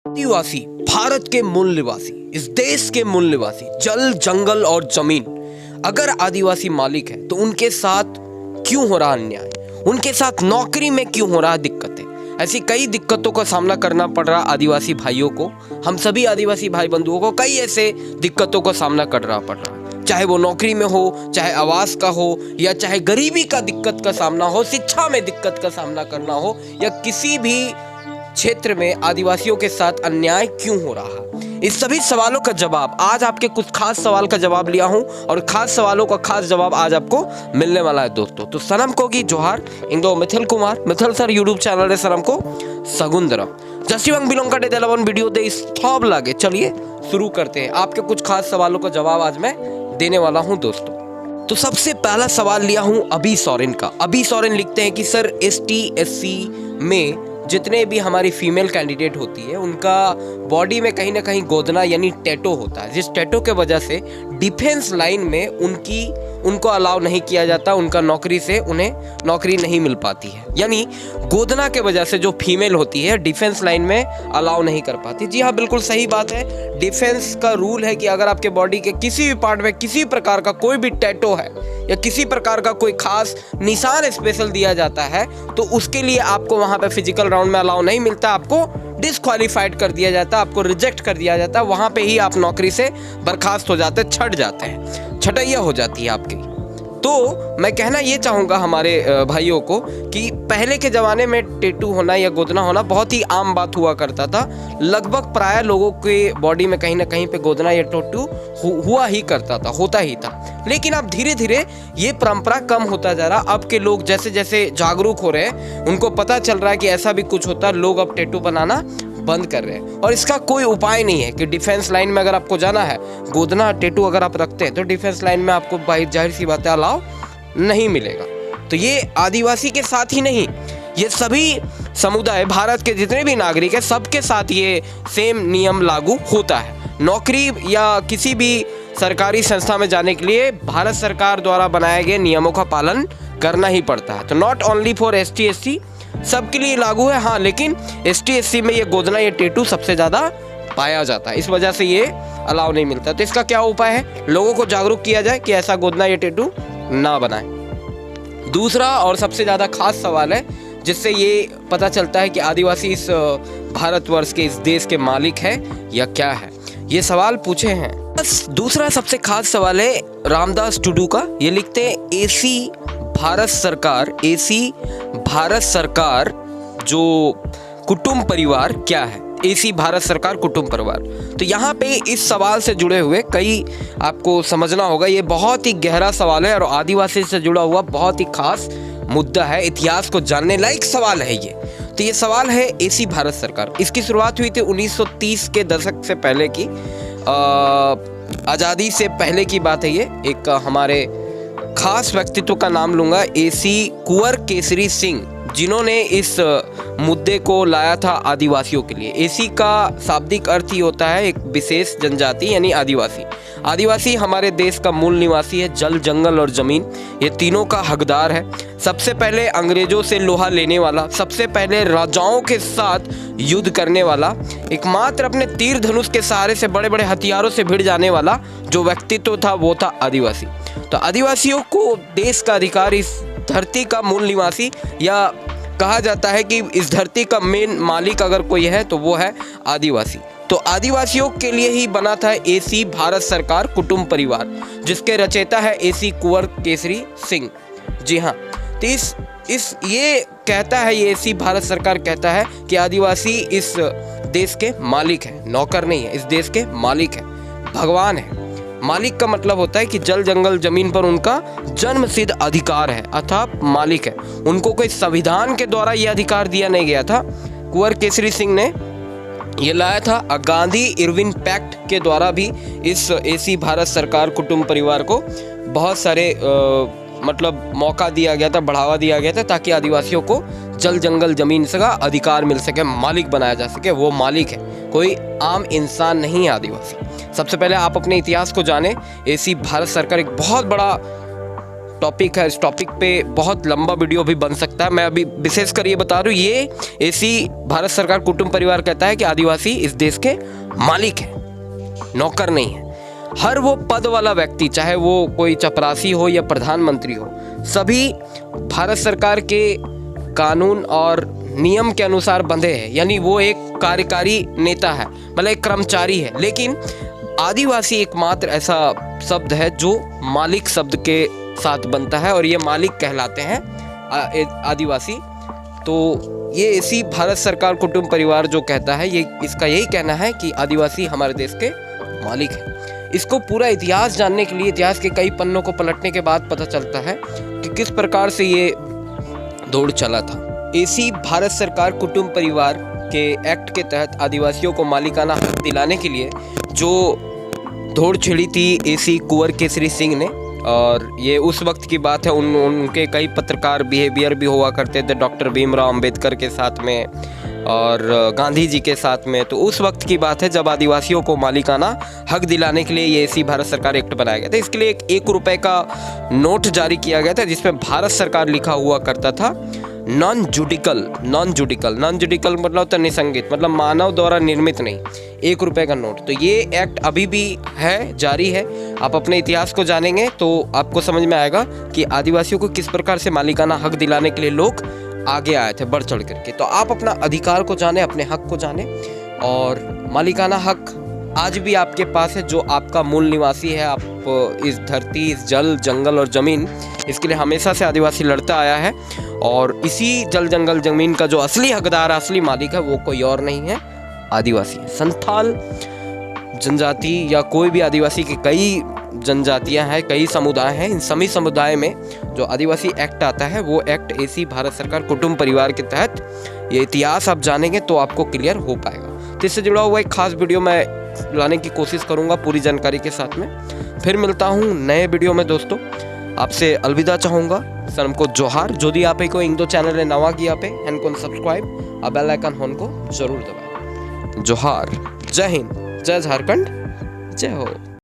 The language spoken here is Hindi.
आदिवासी भारत के मूल निवासी, इस देश के मूल निवासी, जल जंगल और जमीन। अगर आदिवासी मालिक है तो उनके साथ क्यों हो रहा अन्याय, उनके साथ नौकरी में क्यों हो रहा दिक्कतें। ऐसी कई दिक्कतों का सामना करना पड़ रहा आदिवासी भाइयों को। हम सभी आदिवासी भाई बंधुओं को कई ऐसे दिक्कतों का सामना करना पड़ रहा, चाहे वो नौकरी में हो, चाहे आवास का हो, या चाहे गरीबी का दिक्कत का सामना हो, शिक्षा में दिक्कत का सामना करना हो, या किसी भी क्षेत्र में आदिवासियों के साथ अन्याय क्यों हो रहा। इस सभी सवालों का जवाब आज आपके कुछ खास सवाल का जवाब लिया हूं, और खास सवालों का खास जवाब आज आपको मिलने वाला है दोस्तों। तो सनम को की जोहार, इंदो Mithil Kumar Mithil sir YouTube channel सनम को सगुंदरा जस्टिवंग बिलोंग का डेलावन वीडियो दे स्थॉप लागे। चलिए शुरू करते हैं। आपके कुछ खास सवालों का जवाब आज मैं देने वाला हूं दोस्तों। तो सबसे पहला सवाल लिया हूं अभी सोरेन का। अभी सोरेन लिखते हैं कि सर ST SC में जितने भी हमारी फीमेल कैंडिडेट होती है उनका बॉडी में कहीं ना कहीं गोदना यानी टैटू होता है, जिस टैटू के वजह से डिफेंस लाइन में उनको अलाउ नहीं किया जाता, उनका नौकरी से उन्हें नौकरी नहीं मिल पाती है। यानी गोदना के वजह से जो फीमेल होती है डिफेंस लाइन में अलाउ नहीं कर पाती। जी हाँ, बिल्कुल सही बात है। डिफेंस का रूल है कि अगर आपके बॉडी के किसी भी पार्ट में किसी प्रकार का कोई भी टैटू है या किसी प्रकार का कोई खास निशान स्पेशल दिया जाता है तो उसके लिए आपको वहां पे फिजिकल राउंड में अलाउ नहीं मिलता, आपको डिस्क्वालीफाइड कर दिया जाता है, आपको रिजेक्ट कर दिया जाता है। वहां पे ही आप नौकरी से बर्खास्त हो जाते, छट जाते हैं, छटैया हो जाती है आपकी। तो मैं कहना ये चाहूँगा हमारे भाइयों को कि पहले के ज़माने में टैटू होना या गोदना होना बहुत ही आम बात हुआ करता था। लगभग प्राय लोगों के बॉडी में कहीं ना कहीं पे गोदना या टैटू हुआ ही करता था, होता ही था। लेकिन अब धीरे धीरे ये परंपरा कम होता जा रहा। अब के लोग जैसे जैसे जागरूक हो रहे हैं, उनको पता चल रहा है कि ऐसा भी कुछ होता है, लोग अब टैटू बनाना बंद कर रहे हैं। और इसका कोई उपाय नहीं है कि डिफेंस लाइन में अगर आपको जाना है, गोदना टैटू अगर आप रखते हैं तो डिफेंस लाइन में आपको जाहिर सी बात है अलाउ नहीं मिलेगा। तो ये आदिवासी के साथ ही नहीं, ये सभी समुदाय, भारत के जितने भी नागरिक हैं, सबके साथ ये सेम नियम लागू होता है। नौकरी या किसी भी सरकारी संस्था में जाने के लिए भारत सरकार द्वारा बनाए गए नियमों का पालन करना ही पड़ता है। तो not only for ST SC, सबके लिए लागू है। हाँ, लेकिन ST SC में ये गोदना, ये टैटू सबसे ज़्यादा पाया जाता है, इस वजह से ये अलाउ नहीं मिलता। तो इसका क्या उपाय है? लोगों को जागरूक किया जाए कि ऐसा गोदना या टैटू ना बनाए। दूसरा और सबसे ज़्यादा खास सवाल है जिससे ये पता चलता है कि आदिवासी इस भारतवर्ष के, इस देश के मालिक है या क्या है, ये सवाल पूछे हैं। दूसरा सबसे खास सवाल है रामदास टुडू का। ये लिखते हैं AC भारत सरकार जो कुटुंब परिवार क्या है? AC भारत सरकार कुटुंब परिवार। तो यहाँ पे इस सवाल से जुड़े हुए कई आपको समझना होगा, ये बहुत ही गहरा सवाल है और आदिवासी से जुड़ा हुआ बहुत ही खास मुद्दा है, इतिहास को जानने लायक सवाल है ये। तो ये सवाल है AC भारत सरकार। इसकी शुरुआत हुई थी 1930 के दशक से पहले की, आज़ादी से पहले की बात है ये। एक हमारे खास व्यक्तित्व का नाम लूँगा, AC कुंवर केसरी सिंह, जिन्होंने इस मुद्दे को लाया था आदिवासियों के लिए। AC का शाब्दिक अर्थ ही होता है एक विशेष जनजाति यानी आदिवासी। आदिवासी हमारे देश का मूल निवासी है, जल जंगल और ज़मीन ये तीनों का हकदार है। सबसे पहले अंग्रेज़ों से लोहा लेने वाला, सबसे पहले राजाओं के साथ युद्ध करने वाला, एकमात्र अपने तीर धनुष के सहारे से बड़े बड़े हथियारों से भिड़ जाने वाला जो व्यक्तित्व था वो था आदिवासी। तो आदिवासियों को देश का अधिकार, इस धरती का मूल निवासी, या कहा जाता है कि इस धरती का मेन मालिक अगर कोई है तो वो है आदिवासी। तो आदिवासियों के लिए ही बना था AC भारत सरकार कुटुंब परिवार, जिसके रचयिता है AC कुंवर केसरी सिंह। जी हाँ, तो ये कहता है, ये AC भारत सरकार कहता है कि आदिवासी इस देश के मालिक है, नौकर नहीं है, इस देश के मालिक है, भगवान है। मालिक का मतलब होता है कि जल जंगल जमीन पर उनका जन्म सिद्ध अधिकार है, अर्थात मालिक है। उनको कोई संविधान के द्वारा ये अधिकार दिया नहीं गया था। कुंवर केसरी सिंह ने ये लाया था। गांधी इरविन पैक्ट के द्वारा भी इस AC भारत सरकार कुटुंब परिवार को बहुत सारे मतलब मौका दिया गया था, बढ़ावा दिया गया था, ताकि आदिवासियों को जल जंगल जमीन से का अधिकार मिल सके, मालिक बनाया जा सके। वो मालिक है, कोई आम इंसान नहीं है आदिवासी। सबसे पहले आप अपने इतिहास को जाने। AC भारत सरकार एक बहुत बड़ा टॉपिक है, इस टॉपिक पे बहुत लंबा वीडियो भी बन सकता है। मैं अभी विशेष कर ये बता रहा हूँ, ये ऐसी भारत सरकार कुटुंब परिवार कहता है कि आदिवासी इस देश के मालिक है, नौकर नहीं है। हर वो पद वाला व्यक्ति, चाहे वो कोई चपरासी हो या प्रधानमंत्री हो, सभी भारत सरकार के कानून और नियम के अनुसार बंधे हैं। यानी वो एक कार्यकारी नेता है, मतलब एक कर्मचारी है। लेकिन आदिवासी एकमात्र ऐसा शब्द है जो मालिक शब्द के साथ बनता है, और ये मालिक कहलाते हैं आदिवासी। तो ये ऐसी भारत सरकार कुटुंब परिवार जो कहता है, ये इसका यही कहना है कि आदिवासी हमारे देश के मालिक हैं। इसको पूरा इतिहास जानने के लिए इतिहास के कई पन्नों को पलटने के बाद पता चलता है कि किस प्रकार से ये दौड़ चला था। ऐसी भारत सरकार कुटुंब परिवार के एक्ट के तहत आदिवासियों को मालिकाना हक दिलाने के लिए जो दौड़ छिड़ी थी ऐसी कुंवर केसरी सिंह ने, और ये उस वक्त की बात है। उनके कई पत्रकार बिहेवियर भी हुआ करते थे डॉक्टर भीमराव अंबेडकर के साथ में और गांधी जी के साथ में। तो उस वक्त की बात है जब आदिवासियों को मालिकाना हक दिलाने के लिए ये ऐसी भारत सरकार एक्ट बनाया गया था। इसके लिए एक रुपए का नोट जारी किया गया था जिसमें भारत सरकार लिखा हुआ करता था। नॉन जुडिकल मतलब होता है निसंगित, मतलब मानव द्वारा निर्मित नहीं, 1 रुपए का नोट। तो ये एक्ट अभी भी है, जारी है। आप अपने इतिहास को जानेंगे तो आपको समझ में आएगा कि आदिवासियों को किस प्रकार से मालिकाना हक दिलाने के लिए लोग आगे आए थे बढ़ चढ़ करके। तो आप अपना अधिकार को जाने, अपने हक को जाने, और मालिकाना हक आज भी आपके पास है। जो आपका मूल निवासी है, आप इस धरती, इस जल, जंगल और ज़मीन, इसके लिए हमेशा से आदिवासी लड़ता आया है। और इसी जल, जंगल, ज़मीन का जो असली हकदार, असली मालिक है, वो कोई और नहीं है, आदिवासी है। संथाल जनजाति या कोई भी आदिवासी की कई जनजातियां हैं, कई समुदाय हैं। इन सभी समुदाय में जो आदिवासी एक्ट आता है, वो एक्ट ऐसी भारत सरकार कुटुंब परिवार के तहत, ये इतिहास आप जानेंगे तो आपको क्लियर हो पाएगा। तो इससे जुड़ा हुआ एक खास वीडियो मैं लाने की कोशिश करूंगा पूरी जानकारी के साथ में। फिर मिलता हूं नए वीडियो में दोस्तों। आपसे अलविदा चाहूँगा, सनम को जोहार। यदि आप को इंदो चैनल ने नवा किया पे इनको सब्सक्राइब और बेल आइकन होन को जरूर दबाएं। जोहार, जय हिंद, जय झारखंड, जय हो।